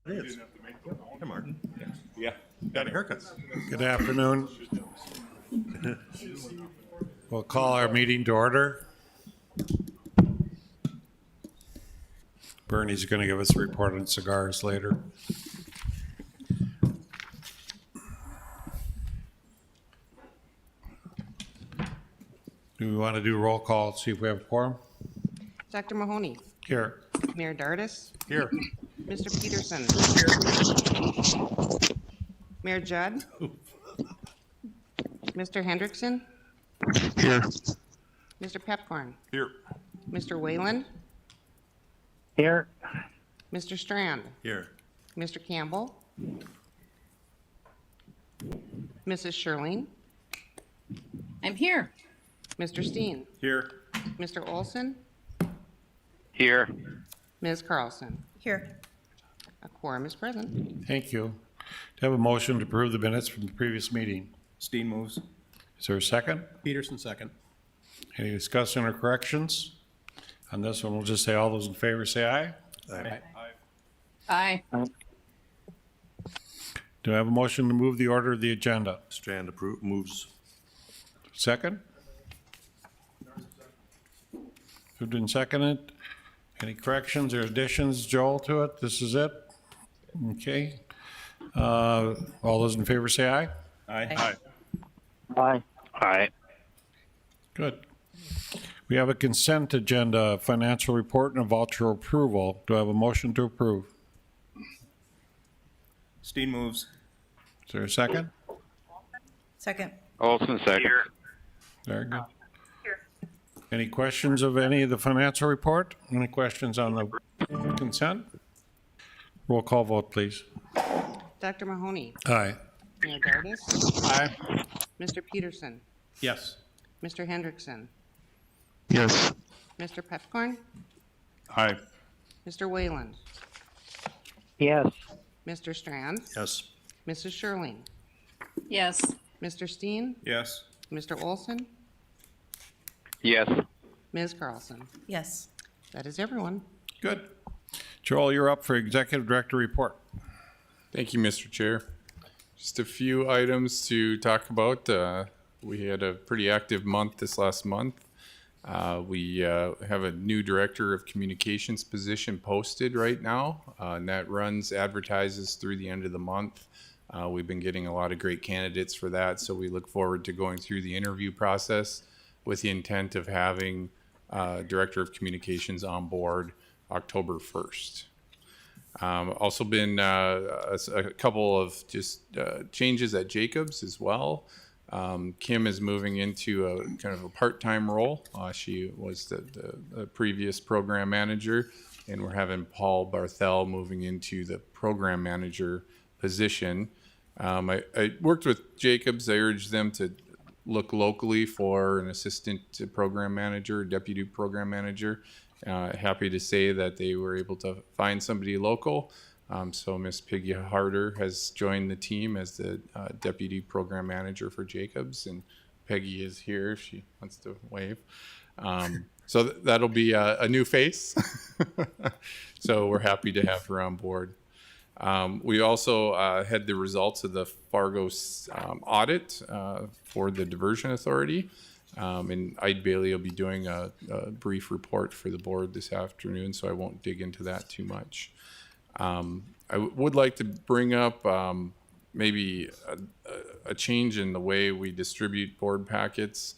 It is. Hi, Martin. Yeah, got a haircut. Good afternoon. We'll call our meeting to order. Bernie's going to give us a report on cigars later. Do we want to do roll call, see if we have a quorum? Dr. Mahoney, Here. Mayor Dardis, Here. Mr. Peterson, Mayor Judd, Mr. Hendrickson, Here. Mr. Pepcorn, Here. Mr. Wayland, Here. Mr. Strand, Here. Mr. Campbell, Mrs. Sherling, I'm here. Mr. Steen, Here. Mr. Olson, Here. Ms. Carlson. Here. A quorum is present. Thank you. To have a motion to approve the minutes from the previous meeting. Steen moves. Is there a second? Peterson, second. Any discussion or corrections? On this one, we'll just say all those in favor say aye. Aye. Do I have a motion to move the order of the agenda? Strand moves. Second? Moved and seconded. Any corrections or additions, Joel, to it? This is it? Okay. All those in favor say aye. Aye. Aye. Aye. Good. We have a consent agenda, financial report and a voucher approval. Do I have a motion to approve? Steen moves. Is there a second? Second. Olson, second. Very good. Any questions of any of the financial report? Any questions on the consent? Roll call vote, please. Dr. Mahoney, Aye. Mayor Dardis, Aye. Mr. Peterson, Yes. Mr. Hendrickson, Yes. Mr. Pepcorn, Aye. Mr. Wayland, Yes. Mr. Strand, Yes. Mrs. Sherling, Yes. Mr. Steen, Yes. Mr. Olson, Yes. Ms. Carlson. Yes. That is everyone. Good. Joel, you're up for Executive Director report. Thank you, Mr. Chair. Just a few items to talk about. We had a pretty active month this last month. We have a new Director of Communications position posted right now, and that advertises through the end of the month. We've been getting a lot of great candidates for that, so we look forward to going through the interview process with the intent of having Director of Communications on board October 1st. Also been a couple of just changes at Jacobs as well. Kim is moving into a kind of a part-time role. She was the previous program manager, and we're having Paul Barthel moving into the program manager position. I worked with Jacobs. I urged them to look locally for an assistant program manager, deputy program manager. Happy to say that they were able to find somebody local. So Miss Piggy Harder has joined the team as the deputy program manager for Jacobs, and Peggy is here if she wants to wave. So that'll be a new face. So we're happy to have her on board. We also had the results of the Fargo audit for the Diversion Authority. And Ide Bailey will be doing a brief report for the board this afternoon, so I won't dig into that too much. I would like to bring up maybe a change in the way we distribute board packets.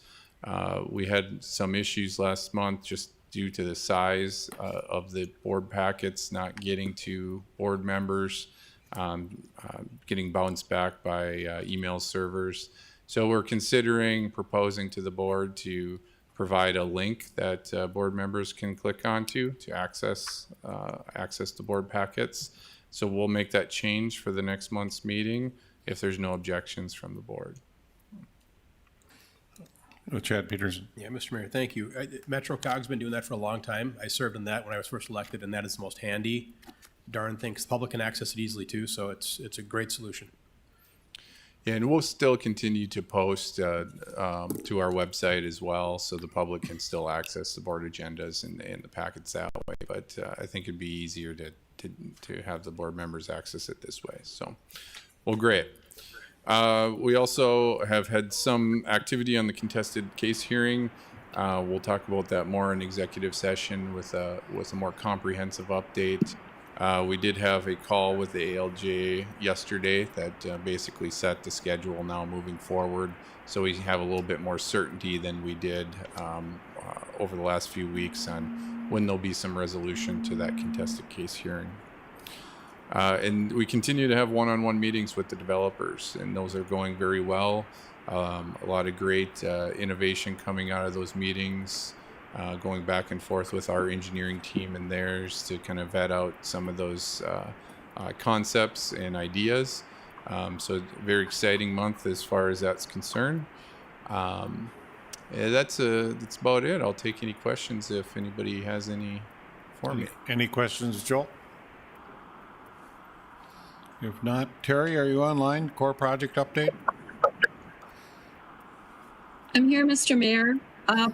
We had some issues last month just due to the size of the board packets not getting to board members, getting bounced back by email servers. So we're proposing to the board to provide a link that board members can click onto to access the board packets. So we'll make that change for the next month's meeting if there's no objections from the board. Chad Peterson. Yeah, Mr. Mayor, thank you. MetroCog's been doing that for a long time. I served in that when I was first elected, and that is the most handy darn thing, 'cause the public can access it easily too, so it's a great solution. Yeah, and we'll still continue to post to our website as well, so the public can still access the board agendas and the packets that way. But I think it'd be easier to have the board members access it this way. So, well, great. We also have had some activity on the contested case hearing. We'll talk about that more in executive session with a more comprehensive update. We did have a call with the ALJ yesterday that basically set the schedule now moving forward. So we have a little bit more certainty than we did over the last few weeks on when there'll be some resolution to that contested case hearing. And we continue to have one-on-one meetings with the developers, and those are going very well. A lot of great innovation coming out of those meetings. Going back and forth with our engineering team and theirs to kind of vet out some of those concepts and ideas. So very exciting month as far as that's concerned. Yeah, that's about it. I'll take any questions if anybody has any for me. Any questions, Joel? If not, Terry, are you online? Core project update? I'm here, Mr. Mayor.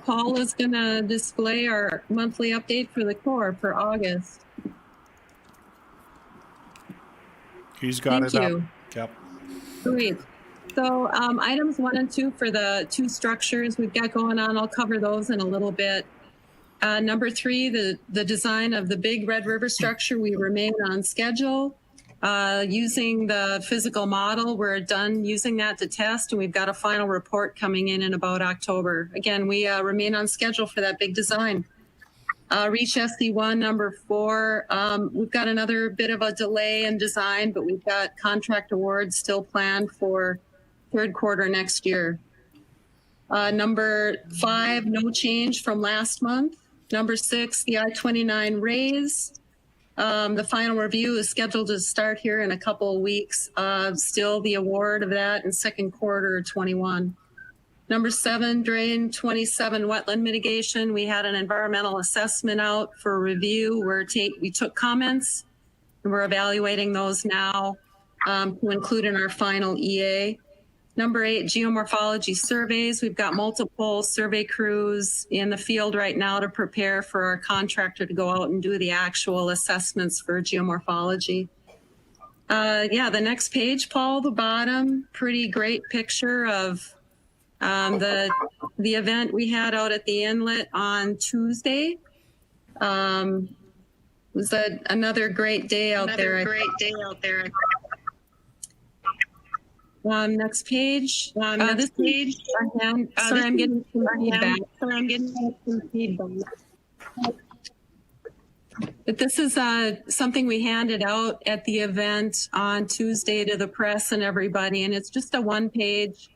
Paul is going to display our monthly update for the Corps for August. He's got Thank it up. you. Yep. Great. So items 1 and 2 for the 2 structures we've got going on, I'll cover those in a little bit. Number 3, the design of the big Red River structure, we remain on schedule. Using the physical model, we're done using that to test, and we've got a final report coming in about October. Again, we remain on schedule for that big design. Reach SC1 number 4, we've got another bit of a delay in design, but we've got contract awards still planned for 3rd quarter next year. Number 5, no change from last month. Number 6, the I-29 raise. The final review is scheduled to start here in a couple of weeks. Still the award of that in 2nd quarter 21. Number 7, drain 27 wetland mitigation. We had an environmental assessment out for review where we took comments and we're evaluating those now to include in our final EA. Number 8, geomorphology surveys. We've got multiple survey crews in the field right now to prepare for our contractor to go out and do the actual assessments for geomorphology. Yeah, the next page, Paul, the bottom, pretty great picture of the event we had out at the inlet on Tuesday. It was another great day out there. Next page. This page. Sorry, I'm getting some feedback. But this is something we handed out at the event on Tuesday to the press and everybody, and it's just a 1-page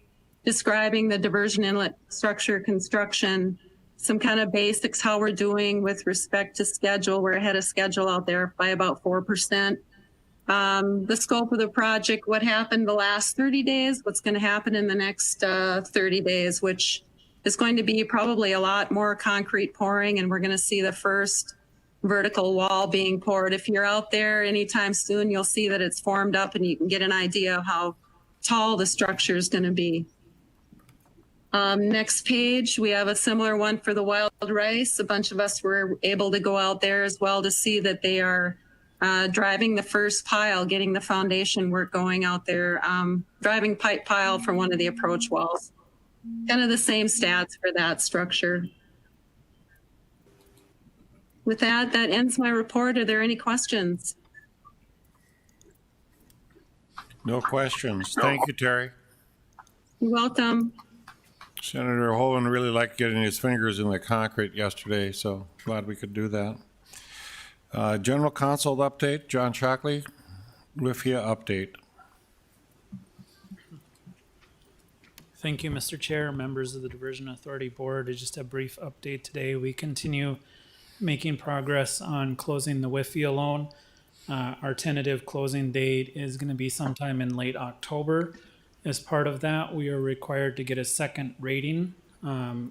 describing the diversion inlet structure construction, some kind of basics, how we're doing with respect to schedule. We're ahead of schedule out there by about 4%. The scope of the project, what happened the last 30 days, what's going to happen in the next 30 days, which is going to be probably a lot more concrete pouring, and we're going to see the first vertical wall being poured. If you're out there anytime soon, you'll see that it's formed up and you can get an idea of how tall the structure is going to be. Next page, we have a similar one for the wild rice. A bunch of us were able to go out there as well to see that they are driving the first pile, getting the foundation work going out there, driving pipe pile for one of the approach walls. Kind of the same stats for that structure. With that, that ends my report. Are there any questions? No questions. Thank you, Terry. You're welcome. Senator Hoven really liked getting his fingers in the concrete yesterday, so glad we could do that. General Counsel update, John Shockley, WIFIA update. Thank you, Mr. Chair, members of the Diversion Authority Board. Just a brief update today. We continue making progress on closing the WIFIA loan. Our tentative closing date is going to be sometime in late October. As part of that, we are required to get a second rating. Some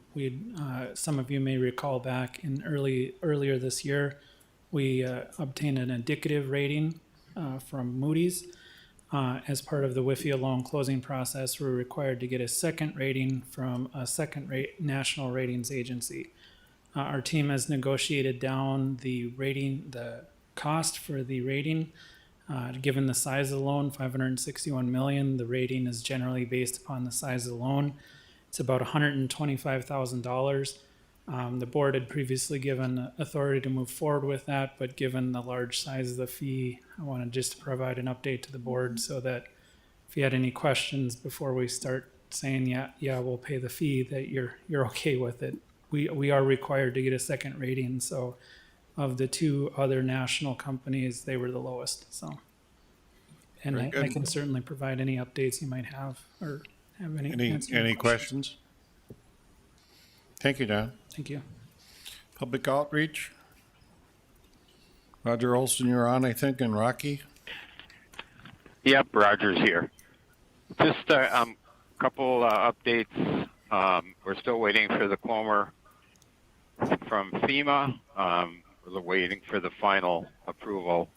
of you may recall back in earlier this year, we obtained an indicative rating from Moody's. as part of the WIFIA loan closing process, we're required to get a second rating from a national ratings agency. Our team has negotiated down the cost for the rating. Given the size of the loan, $561 million, the rating is generally based upon the size of the loan. It's about $125,000. The board had previously given authority to move forward with that, but given the large size of the fee, I wanted just to provide an update to the board so that if you had any questions before we start saying, yeah, we'll pay the fee, that you're okay with it. We are required to get a second rating, so of the two other national companies, they were the lowest, so. And Very I good. can certainly provide any updates you might have or have any. answer Any questions? Thank you, Don. Thank you. Public outreach? Roger Olson, you're on, I think, and Rocky? Yep, Roger's here. Just a couple updates. We're still waiting for the Clomer from FEMA. We're waiting for the final approval.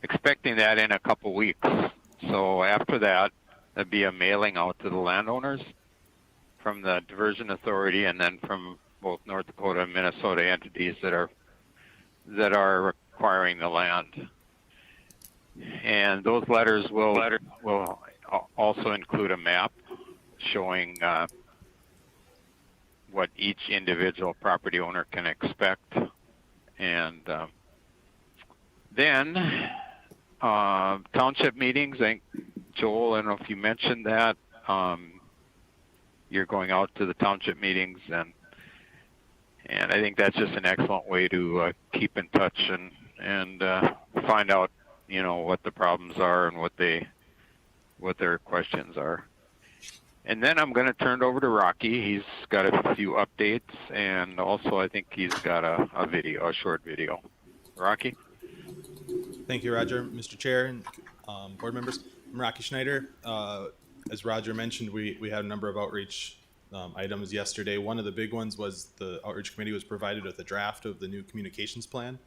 Expecting that in a couple weeks. So after that, there'd be a mailing out to the landowners from the Diversion Authority and then from both North Dakota and Minnesota entities that are acquiring the land. And those letters will also include a map showing what each individual property owner can expect. And then township meetings, I think, Joel, I don't know if you mentioned that. You're going out to the township meetings, and I think that's just an excellent way to keep in touch and find out, what the problems are and what their questions are. And then I'm going to turn it over to Rocky. He's got a few updates, and also I think he's got a short video. Rocky? Thank you, Roger. Mr. Chair and board members, I'm Rocky Schneider. As Roger mentioned, we had a number of outreach items yesterday. One of the big ones was the outreach committee was provided with a draft of the new communications plan.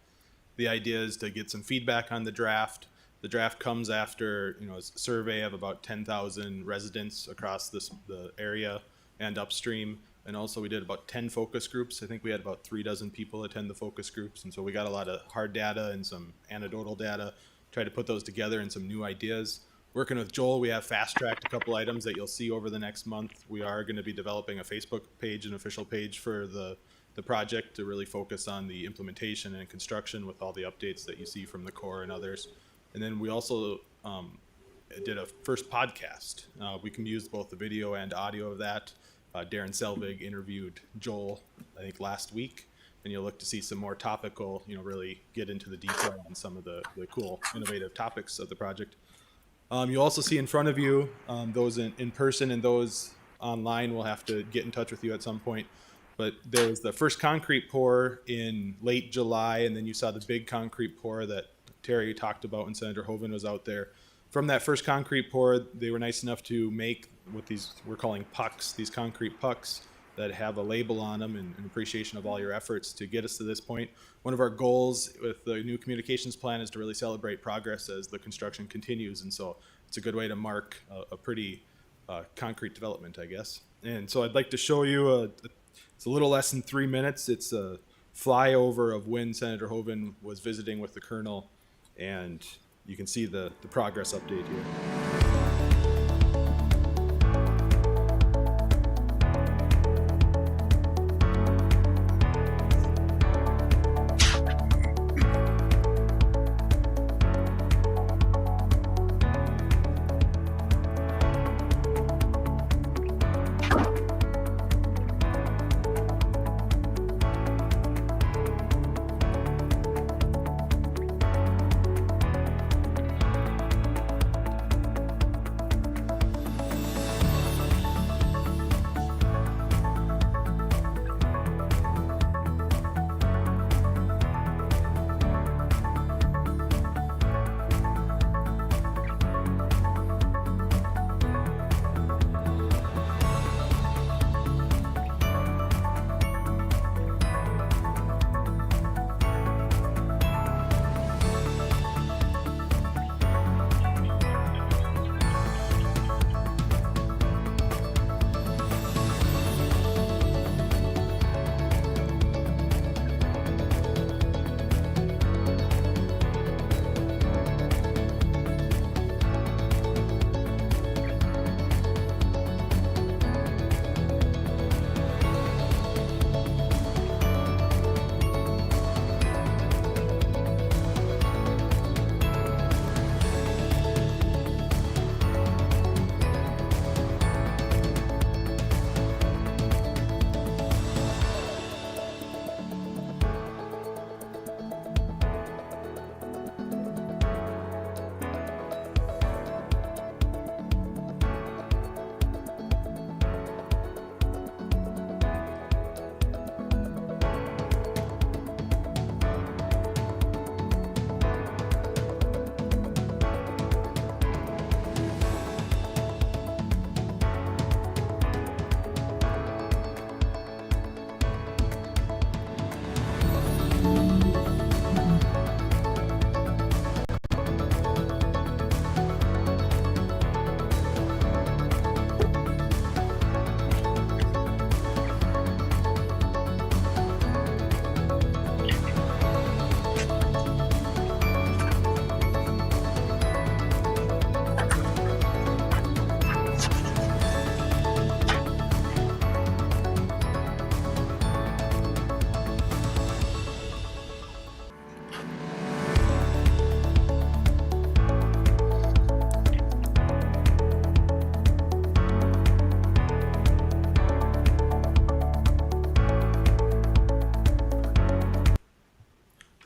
The idea is to get some feedback on the draft. The draft comes after a survey of about 10,000 residents across the area and upstream. And also we did about 10 focus groups. I think we had about 36 people attend the focus groups. And so we got a lot of hard data and some anecdotal data, tried to put those together and some new ideas. Working with Joel, we have fast-tracked a couple items that you'll see over the next month. We are going to be developing a Facebook page, an official page for the project to really focus on the implementation and construction with all the updates that you see from the Corps and others. And then we also did a first podcast. We can use both the video and audio of that. Darren Selvig interviewed Joel, I think, last week. And you'll look to see some more topical, really get into the detail on some of the cool, innovative topics of the project. You'll also see in front of you, those in person and those online will have to get in touch with you at some point. But there was the first concrete pour in late July, and then you saw the big concrete pour that Terry talked about when Senator Hoeven was out there. From that first concrete pour, they were nice enough to make what we're calling pucks, these concrete pucks that have a label on them in appreciation of all your efforts to get us to this point. One of our goals with the new communications plan is to really celebrate progress as the construction continues. And so it's a good way to mark a pretty concrete development, I guess. And so I'd like to show you, it's a little less than 3 minutes. It's a flyover of when Senator Hoeven was visiting with the Colonel, and you can see the progress update here.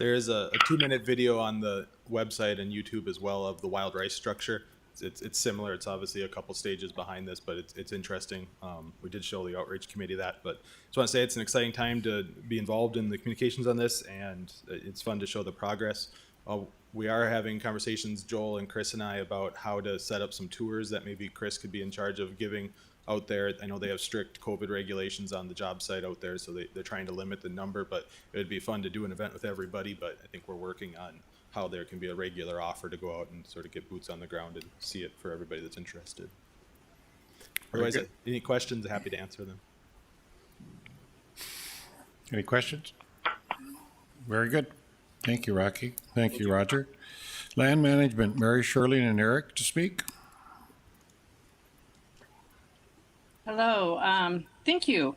There is a 2-minute video on the website and YouTube as well of the wild rice structure. It's similar. It's obviously a couple stages behind this, but it's interesting. We did show the outreach committee that, but just want to say it's an exciting time to be involved in the communications on this, and it's fun to show the progress. We are having conversations, Joel and Chris and I, about how to set up some tours that maybe Chris could be in charge of giving out there. I know they have strict COVID regulations on the job site out there, so they're trying to limit the number, but it would be fun to do an event with everybody. But I think we're working on how there can be a regular offer to go out and sort of get boots on the ground and see it for everybody that's interested. Otherwise, any questions, happy to answer them. Any questions? Very good. Thank you, Rocky. Thank you, Roger. Land Management, Mary, Shirley, and Eric to speak. Hello. Thank you.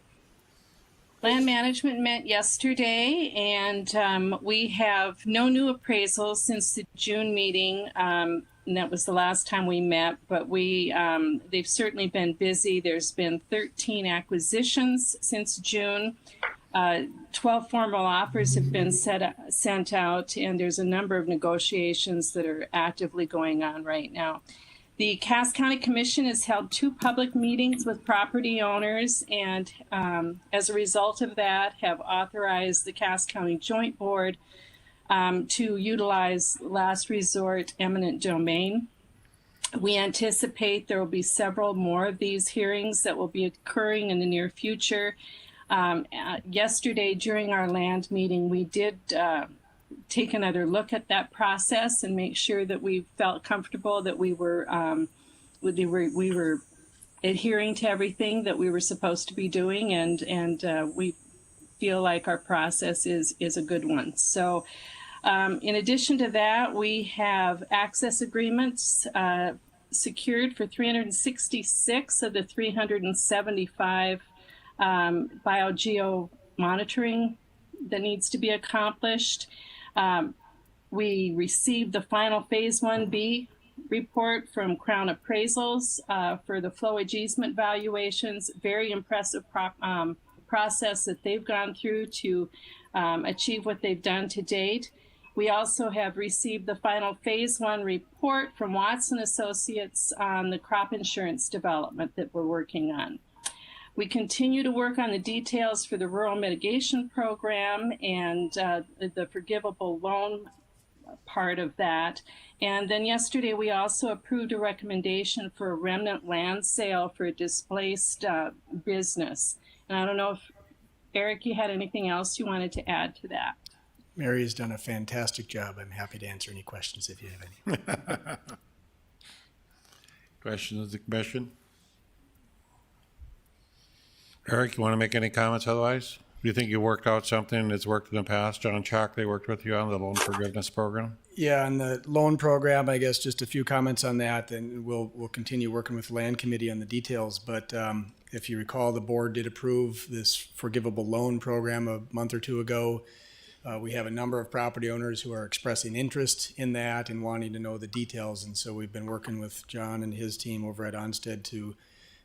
Land Management met yesterday, and we have no new appraisals since the June meeting. And that was the last time we met, but they've certainly been busy. There's been 13 acquisitions since June. 12 formal offers have been sent out, and there's a number of negotiations that are actively going on right now. The Cass County Commission has held 2 public meetings with property owners, and as a result of that, have authorized the Cass County Joint Board to utilize last resort eminent domain. We anticipate there will be several more of these hearings that will be occurring in the near future. Yesterday during our land meeting, we did take another look at that process and make sure that we felt comfortable that we were adhering to everything that we were supposed to be doing, and we feel like our process is a good one. So in addition to that, we have access agreements secured for 366 of the 375 biogeo monitoring that needs to be accomplished. We received the final Phase 1B report from Crown Appraisals for the flowage easement valuations. Very impressive process that they've gone through to achieve what they've done to date. We also have received the final Phase 1 report from Watson Associates on the crop insurance development that we're working on. We continue to work on the details for the rural mitigation program and the forgivable loan part of that. And then yesterday we also approved a recommendation for a remnant land sale for a displaced business. And I don't know if, Eric, you had anything else you wanted to add to that? Mary has done a fantastic job. I'm happy to answer any questions if you have any. Questions of the commission? Eric, you want to make any comments otherwise? Do you think you worked out something that's worked in the past? John Shockley worked with you on the loan forgiveness program? Yeah, on the loan program, I guess just a few comments on that, and we'll continue working with Land Committee on the details. But if you recall, the board did approve this forgivable loan program a month or 2 ago. We have a number of property owners who are expressing interest in that and wanting to know the details. And so we've been working with John and his team over at Onstead to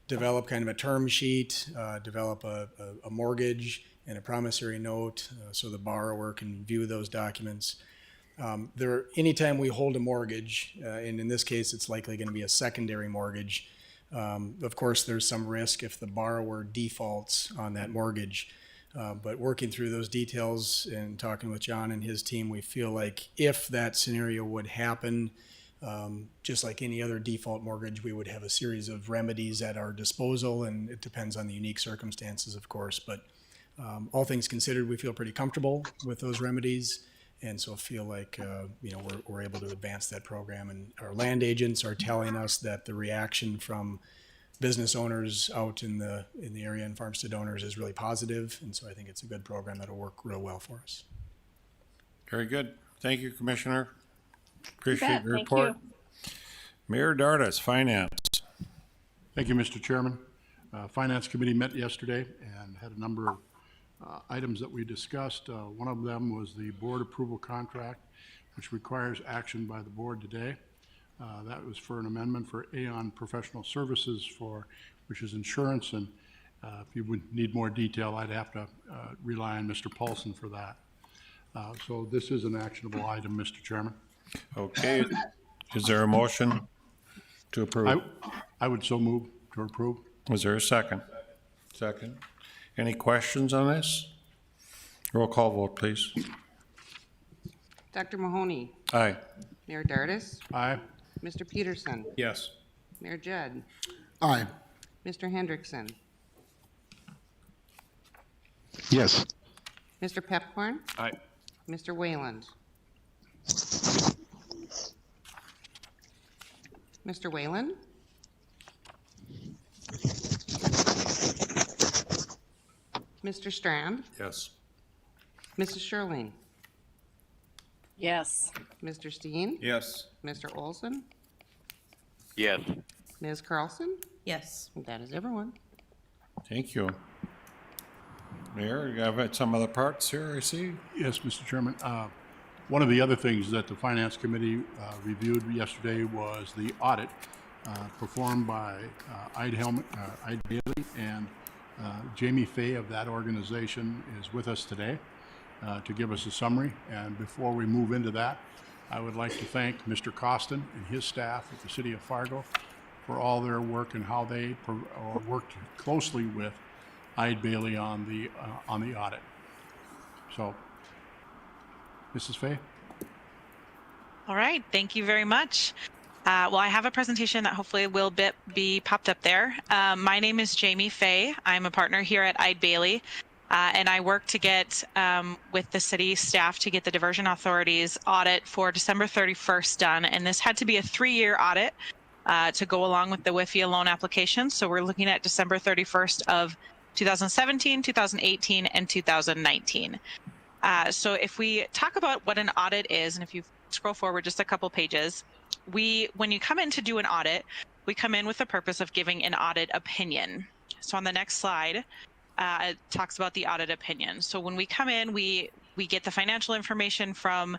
develop kind of a term sheet, develop a mortgage and a promissory note so the borrower can view those documents. Anytime we hold a mortgage, and in this case it's likely going to be a secondary mortgage, of course there's some risk if the borrower defaults on that mortgage. But working through those details and talking with John and his team, we feel like if that scenario would happen, just like any other default mortgage, we would have a series of remedies at our disposal, and it depends on the unique circumstances, of course. But all things considered, we feel pretty comfortable with those remedies, and so feel like we're able to advance that program. And our land agents are telling us that the reaction from business owners out in the area and farmstead owners is really positive, and so I think it's a good program that'll work real well for us. Very good. Thank you, Commissioner. Appreciate your Thank report. you. Mayor Dardas, Finance. Thank you, Mr. Chairman. Finance Committee met yesterday and had a number of items that we discussed. One of them was the board approval contract, which requires action by the board today. That was for an amendment for Aon Professional Services, which is insurance, and if you would need more detail, I'd have to rely on Mr. Paulson for that. So this is an actionable item, Mr. Chairman. Okay, is there a motion to approve? I would so move to approve. Is there a second? Second. Any questions on this? Roll call vote, please. Dr. Mahoney, Aye. Mayor Dardis, Aye. Mr. Peterson, Yes. Mayor Judd, Aye. Mr. Hendrickson, Yes. Mr. Pepcorn, Aye. Mr. Wayland. Mr. Wayland? Mr. Strand? Yes. Mrs. Sherling? Yes. Mr. Steen? Yes. Mr. Olson? Yes. Ms. Carlson? Yes. That is everyone. Thank you. Mayor, you have some other parts here, I see? Yes, Mr. Chairman. One of the other things that the Finance Committee reviewed yesterday was the audit performed by Ide Bailey, and Jamie Fay of that organization is with us today to give us a summary. And before we move into that, I would like to thank Mr. Costin and his staff at the City of Fargo for all their work and how they worked closely with Ide Bailey on the audit. So, Mrs. Fay? All right. Thank you very much. Well, I have a presentation that hopefully will be popped up there. My name is Jamie Fay. I'm a partner here at Ide Bailey, and I work to get with the city staff to get the Diversion Authority's audit for December 31st done. And this had to be a 3-year audit to go along with the WIFIA loan application. So we're looking at December 31st of 2017, 2018, and 2019. So if we talk about what an audit is, and if you scroll forward just a couple pages, when you come in to do an audit, we come in with the purpose of giving an audit opinion. So on the next slide, it talks about the audit opinion. So when we come in, we get the financial information from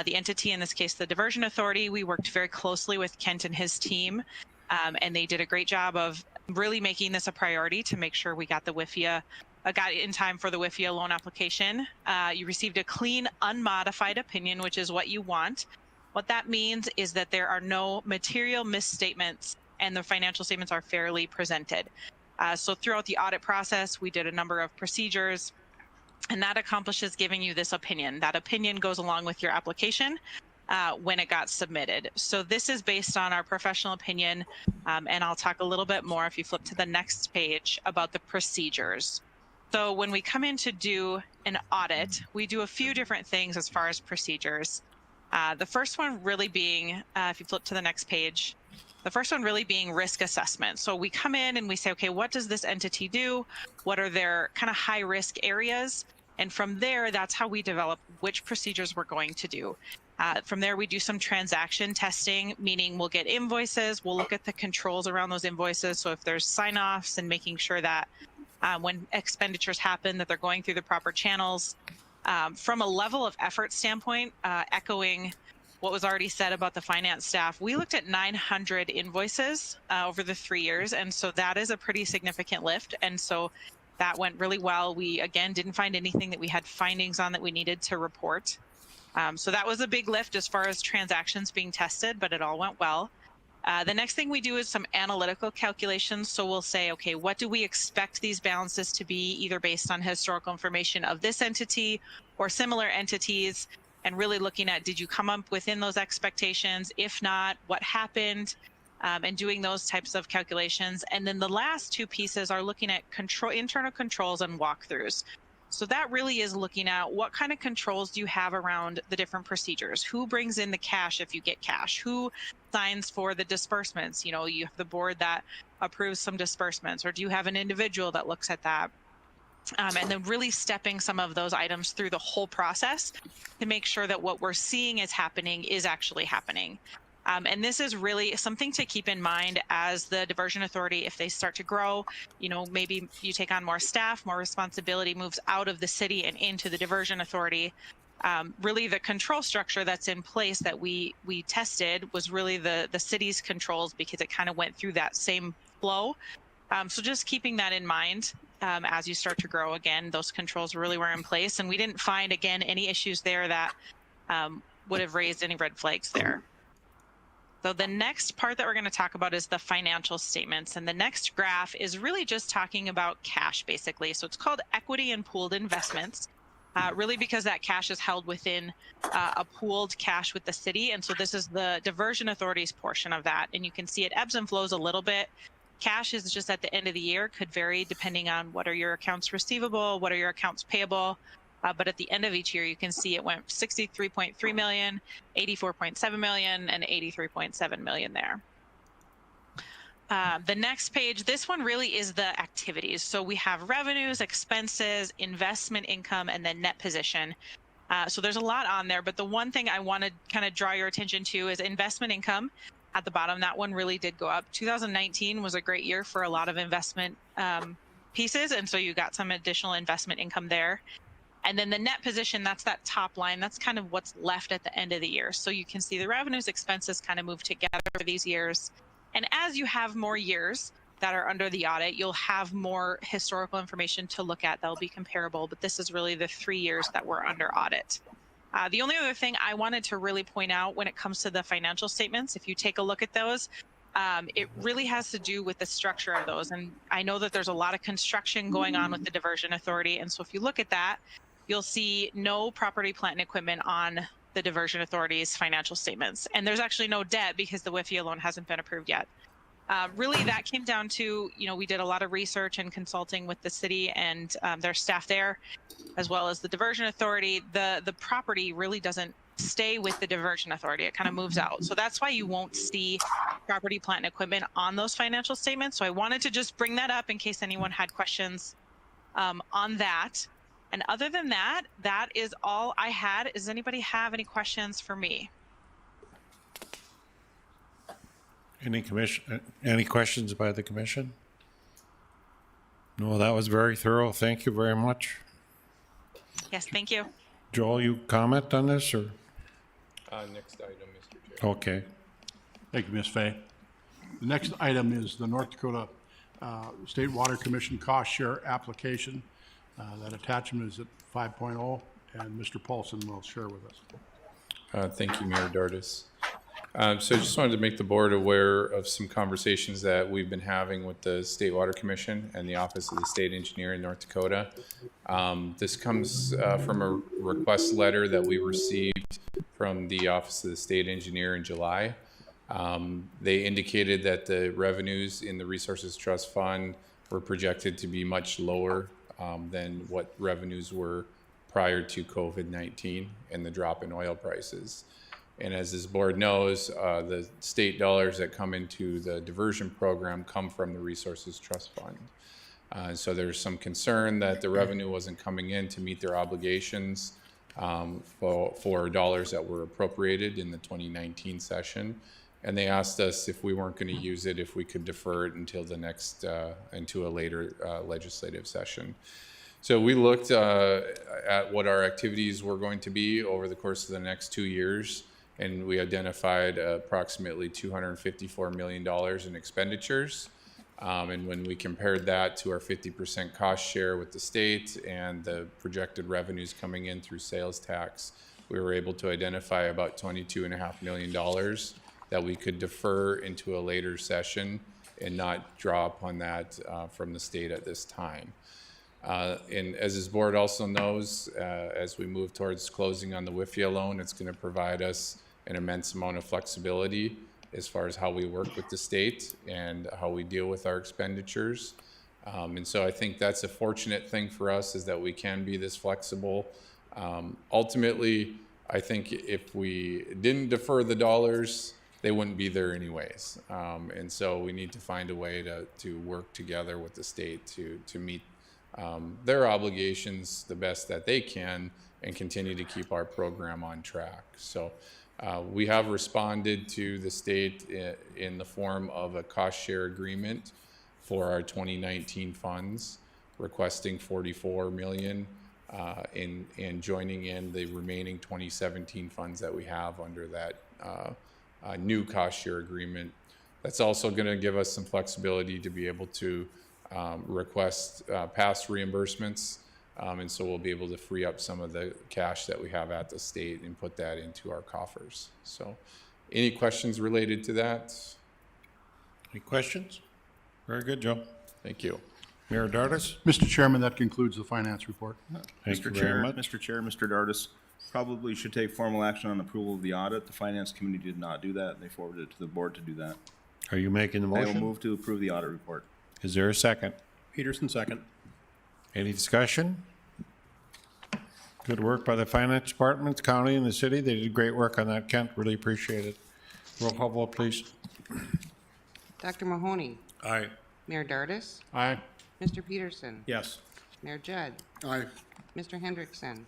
the entity, in this case, the Diversion Authority. We worked very closely with Kent and his team, and they did a great job of really making this a priority to make sure we got the WIFIA, got it in time for the WIFIA loan application. You received a clean, unmodified opinion, which is what you want. What that means is that there are no material misstatements and the financial statements are fairly presented. So throughout the audit process, we did a number of procedures, and that accomplishes giving you this opinion. That opinion goes along with your application when it got submitted. So this is based on our professional opinion, and I'll talk a little bit more if you flip to the next page about the procedures. So when we come in to do an audit, we do a few different things as far as procedures. The first one really being, if you flip to the next page, the first one really being risk assessment. So we come in and we say, okay, what does this entity do? What are their kind of high risk areas? And from there, that's how we develop which procedures we're going to do. From there, we do some transaction testing, meaning we'll get invoices, we'll look at the controls around those invoices. So if there's sign-offs and making sure that when expenditures happen, that they're going through the proper channels. From a level of effort standpoint, echoing what was already said about the finance staff, we looked at 900 invoices over the 3 years. And so that is a pretty significant lift. And so that went really well. We, again, didn't find anything that we had findings on that we needed to report. So that was a big lift as far as transactions being tested, but it all went well. The next thing we do is some analytical calculations. So we'll say, okay, what do we expect these balances to be, either based on historical information of this entity or similar entities, and really looking at, did you come up within those expectations? If not, what happened? And doing those types of calculations. And then the last two pieces are looking at internal controls and walkthroughs. So that really is looking at what kind of controls do you have around the different procedures? Who brings in the cash if you get cash? Who signs for the disbursements? You know, you have the board that approves some disbursements, or do you have an individual that looks at that? And then really stepping some of those items through the whole process to make sure that what we're seeing is happening is actually happening. And this is really something to keep in mind as the Diversion Authority, if they start to grow, you know, maybe you take on more staff, more responsibility moves out of the city and into the Diversion Authority. Really the control structure that's in place that we tested was really the city's controls, because it kind of went through that same flow. So just keeping that in mind. as you start to grow again, those controls really were in place, and we didn't find again any issues there that would have raised any red flags there. So the next part that we're going to talk about is the financial statements, and the next graph is really just talking about cash basically. So it's called equity and pooled investments, really because that cash is held within a pooled cash with the city, and so this is the diversion authority's portion of that, and you can see it ebbs and flows a little bit. Cash is just at the end of the year, could vary depending on what are your accounts receivable, what are your accounts payable. But at the end of each year, you can see it went 63.3 million, 84.7 million, and 83.7 million there. The next page, this one really is the activities. So we have revenues, expenses, investment income, and then net position. So there's a lot on there, but the one thing I want to kind of draw your attention to is investment income. At the bottom, that one really did go up. 2019 was a great year for a lot of investment pieces, and so you got some additional investment income there. And then the net position, that's that top line. That's kind of what's left at the end of the year. So you can see the revenues, expenses kind of move together for these years. And as you have more years that are under the audit, you'll have more historical information to look at that'll be comparable. But this is really the 3 years that we're under audit. The only other thing I wanted to really point out when it comes to the financial statements, if you take a look at those, it really has to do with the structure of those. And I know that there's a lot of construction going on with the Diversion Authority. And so if you look at that, you'll see no property, plant, and equipment on the Diversion Authority's financial statements. And there's actually no debt because the WIFIA loan hasn't been approved yet. Really, that came down to, we did a lot of research and consulting with the city and their staff there, as well as the Diversion Authority. The property really doesn't stay with the Diversion Authority. It kind of moves out. So that's why you won't see property, plant, and equipment on those financial statements. So I wanted to just bring that up in case anyone had questions on that. And other than that, that is all I had. Does anybody have any questions for me? Any questions by the commission? No, that was very thorough. Thank you very much. Yes, thank you. Joel, you comment on this or? Next item, Mr. Chair. Okay. Thank you, Ms. Fay. The next item is the North Dakota State Water Commission cost share application. That attachment is at 5.0, and Mr. Paulson will share with us. Thank you, Mayor Dardis. So I just wanted to make the board aware of some conversations that we've been having with the State Water Commission and the Office of the State Engineer in North Dakota. This comes from a request letter that we received from the Office of the State Engineer in July. They indicated that the revenues in the Resources Trust Fund were projected to be much lower than what revenues were prior to COVID-19 and the drop in oil prices. And as this board knows, the state dollars that come into the diversion program come from the Resources Trust Fund. So there's some concern that the revenue wasn't coming in to meet their obligations for dollars that were appropriated in the 2019 session. And they asked us if we weren't going to use it, if we could defer it until the next, into a later legislative session. So we looked at what our activities were going to be over the course of the next 2 years, and we identified approximately $254 million in expenditures. And when we compared that to our 50% cost share with the state and the projected revenues coming in through sales tax, we were able to identify about $22.5 million that we could defer into a later session and not draw upon that from the state at this time. And as this board also knows, as we move towards closing on the WIFIA loan, it's going to provide us an immense amount of flexibility as far as how we work with the state and how we deal with our expenditures. And so I think that's a fortunate thing for us, is that we can be this flexible. Ultimately, I think if we didn't defer the dollars, they wouldn't be there anyways. And so we need to find a way to work together with the state to meet their obligations the best that they can and continue to keep our program on track. So we have responded to the state in the form of a cost share agreement for our 2019 funds, requesting $44 million in joining in the remaining 2017 funds that we have under that new cost share agreement. That's also going to give us some flexibility to be able to request past reimbursements. And so we'll be able to free up some of the cash that we have at the state and put that into our coffers. So any questions related to that? Any questions? Very good, Joe. Thank you. Mayor Dardis? Mr. Chairman, that concludes the finance report. Thank you Mr. very Chair, much. Mr. Chair, Mr. Dardis, probably should take formal action on approval of the audit. The Finance Committee did not do that. They forwarded it to the board to do that. Are you making the I will motion? move to approve the audit report. Is there a second? Peterson, second. Any discussion? Good work by the finance department, the county, and the city. They did great work on that, Kent. Really appreciate it. Roll call vote, please. Dr. Mahoney, Aye. Mayor Dardis, Aye. Mr. Peterson, Yes. Mayor Judd, Aye. Mr. Hendrickson,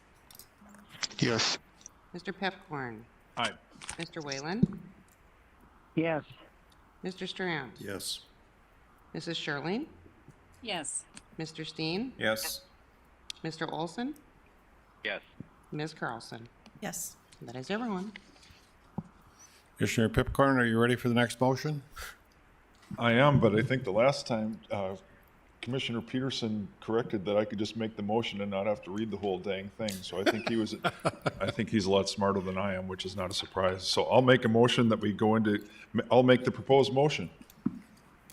Yes. Mr. Pepcorn, Aye. Mr. Whalen, Yes. Mr. Strand, Yes. Mrs. Sherling, Yes. Mr. Steen, Yes. Mr. Olson, Yes. Ms. Carlson. Yes. That is everyone. Commissioner Pipcorn, are you ready for the next motion? I am, but I think the last time Commissioner Peterson corrected that I could just make the motion and not have to read the whole dang thing. So I think I think he's a lot smarter than I am, which is not a surprise. So I'll make a motion that we go into, I'll make the proposed motion.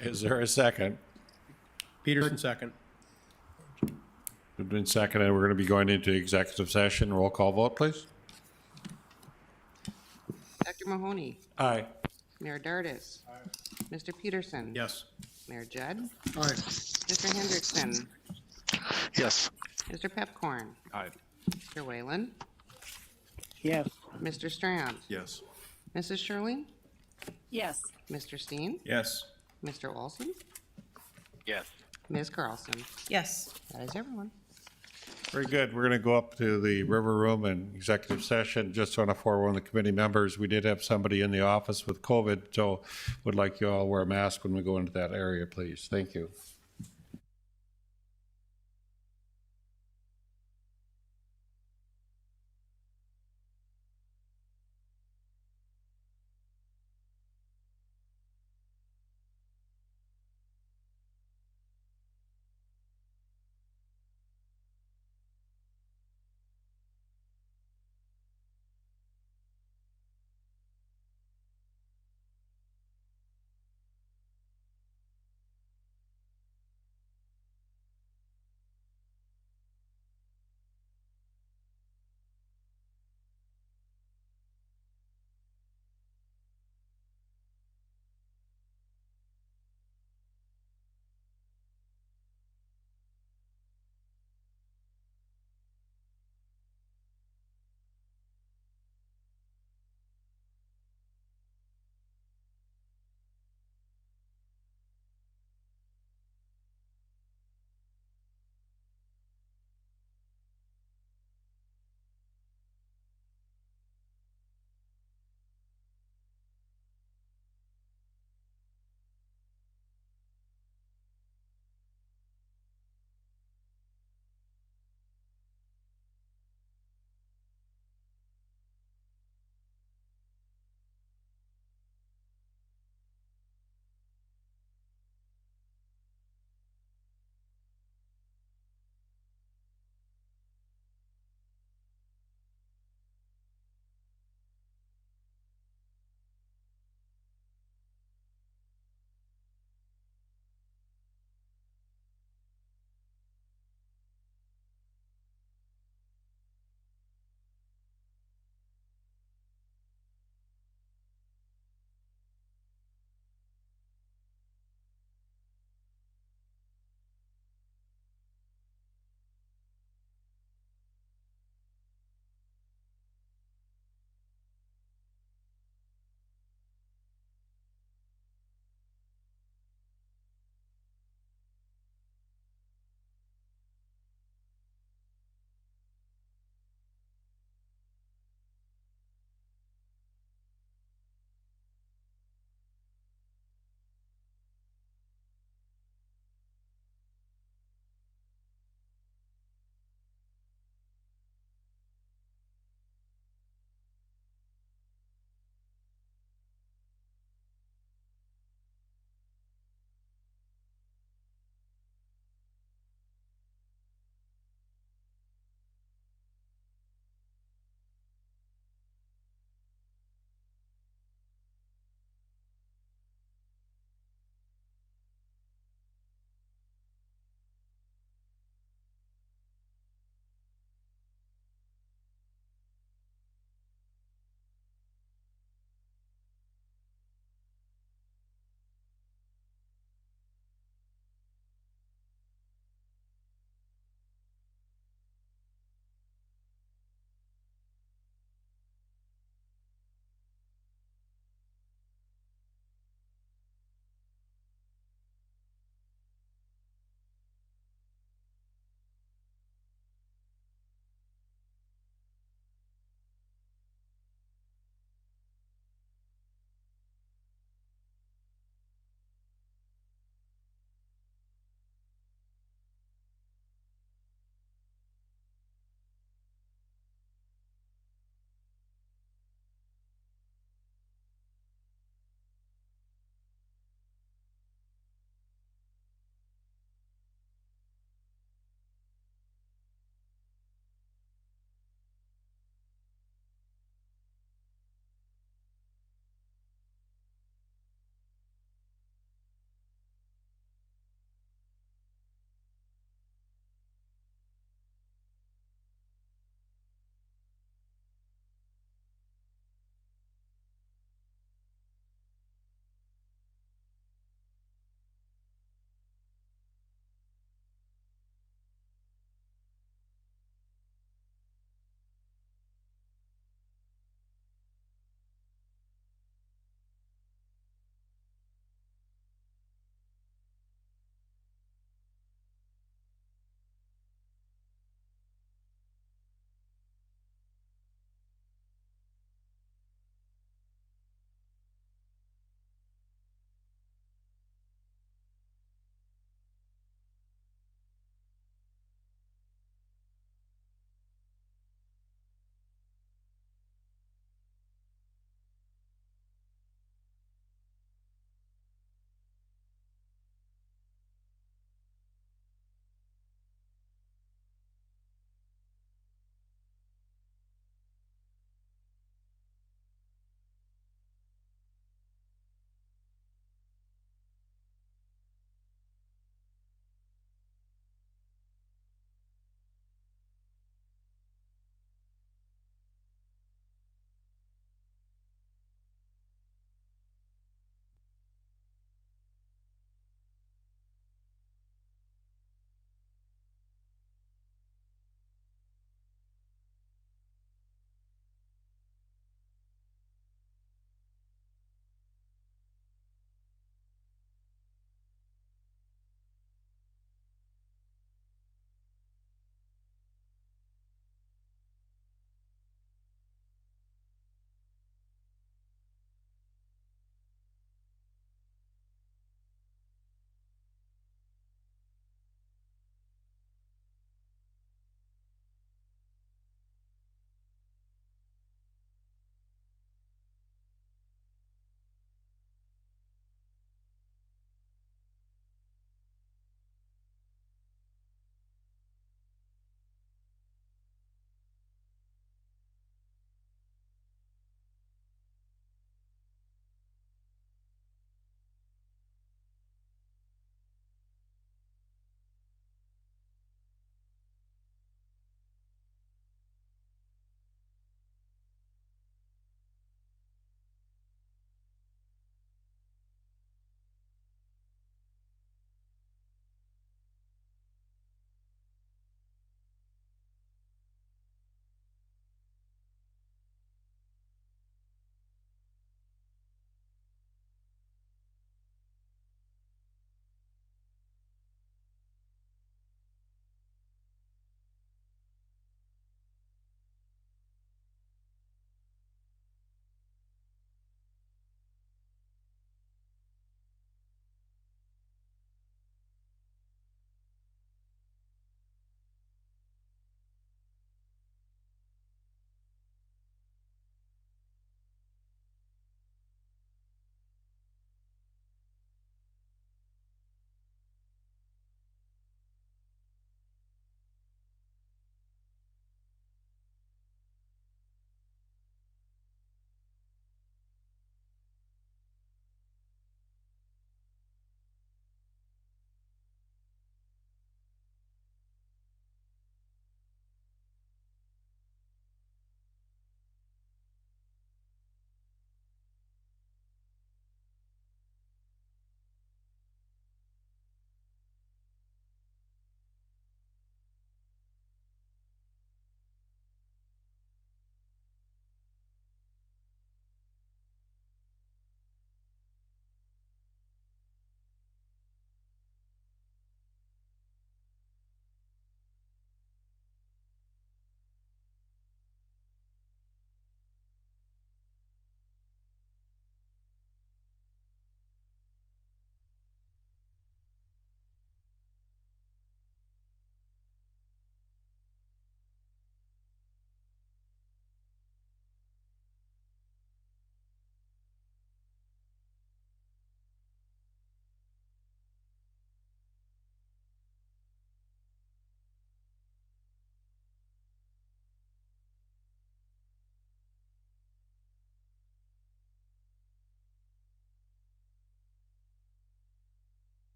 Is there a second? Peterson, second. It's been seconded. We're going to be going into executive session. Roll call vote, please. Dr. Mahoney, Aye. Mayor Dardis, Mr. Peterson, Yes. Mayor Judd, Aye. Mr. Hendrickson, Yes. Mr. Pepcorn, Aye. Mr. Whalen, Yes. Mr. Strand, Yes. Mrs. Sherling, Yes. Mr. Steen, Yes. Mr. Olson, Yes. Ms. Carlson. Yes. That is everyone. Very good. We're going to go up to the River Room and executive session. Just want to forewarn the committee members, we did have somebody in the office with COVID, so would like you all wear a mask when we go into that area, please. Thank you.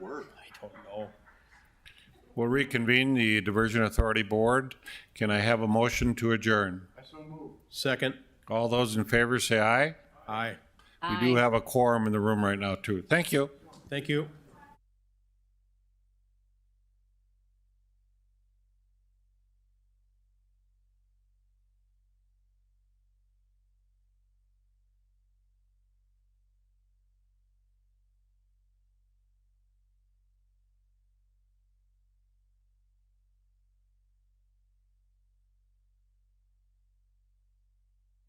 I don't know. We'll reconvene the Diversion Authority Board. Can I have a motion to adjourn? Second. All those in favor say aye. Aye. We do have a quorum in the room right now, too. Thank you. Thank you.